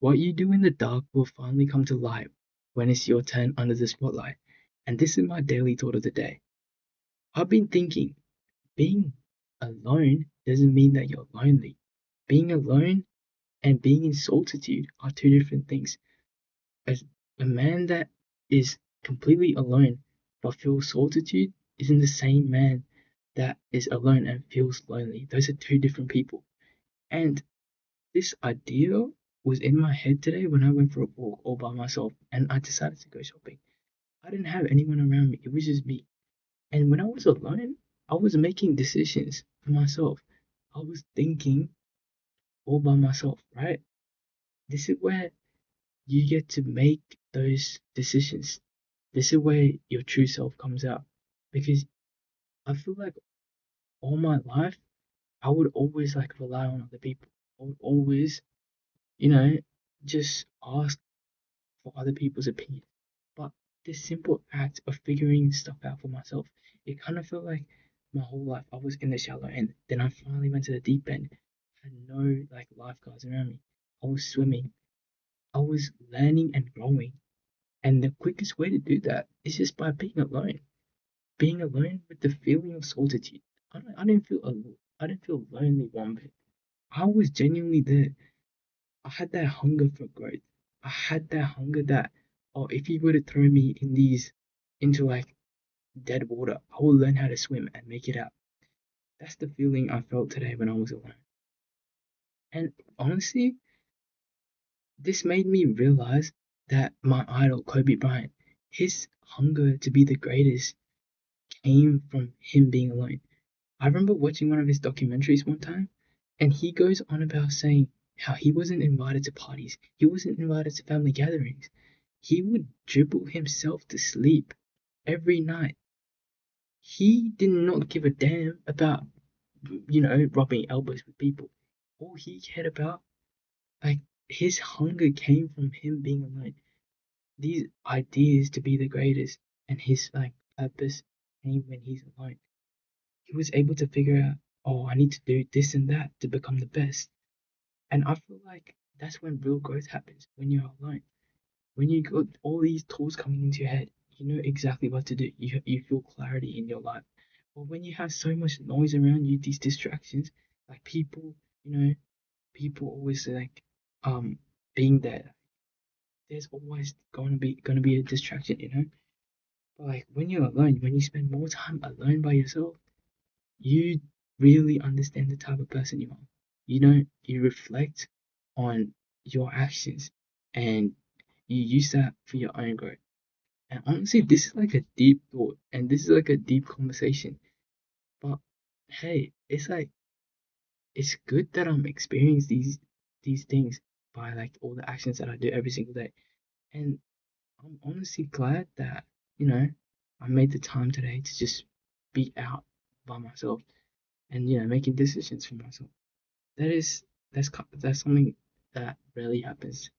What you do in the dark will finally come to light when it's your turn under the spotlight. And this is my daily thought of the day. I've been thinking, being alone doesn't mean that you're lonely. Being alone and being in solitude are two different things. As a man that is completely alone but feels solitude isn't the same man that is alone and feels lonely. Those are two different people. And this idea was in my head today when I went for a walk all by myself and I decided to go shopping. I didn't have anyone around me, it was just me. And when I was alone, I was making decisions for myself. I was thinking all by myself, right? This is where you get to make those decisions. This is where your true self comes out. Because I feel like all my life, I would always like rely on other people. I would always, you know, just ask for other people's opinion. But this simple act of figuring stuff out for myself, it kind of felt like my whole life I was in the shallow end. Then I finally went to the deep end. I had no like lifeguards around me. I was swimming. I was learning and growing. And the quickest way to do that is just by being alone. Being alone with the feeling of solitude. I didn't feel alone. I didn't feel lonely one bit. I was genuinely there. I had that hunger for growth. I had that hunger that, oh, if you were to throw me into like dead water, I will learn how to swim and make it out. That's the feeling I felt today when I was alone. And honestly, this made me realize that my idol, Kobe Bryant, his hunger to be the greatest came from him being alone. I remember watching one of his documentaries one time, and he goes on about saying how he wasn't invited to parties, he wasn't invited to family gatherings. He would dribble himself to sleep every night. He did not give a damn about, rubbing elbows with people. All he cared about, like, his hunger came from him being alone. These ideas to be the greatest and his, like, purpose came when he's alone. He was able to figure out, oh, I need to do this and that to become the best. And I feel like that's when real growth happens, when you're alone. When you got all these tools coming into your head, you know exactly what to do. You feel clarity in your life. But when you have so much noise around you, these distractions, like people, people always like being there. There's always gonna be a distraction. But like when you're alone, when you spend more time alone by yourself, you really understand the type of person you are. You reflect on your actions and you use that for your own growth. And honestly, this is like a deep thought and this is like a deep conversation. But hey, it's like it's good that I'm experiencing these things by like all the actions that I do every single day. And I'm honestly glad that, you know, I made the time today to just be out by myself and making decisions for myself. That is that's something that rarely happens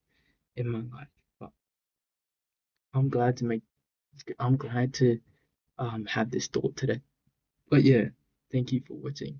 in my life. But I'm glad to make I'm glad to have this thought today. But yeah, thank you for watching.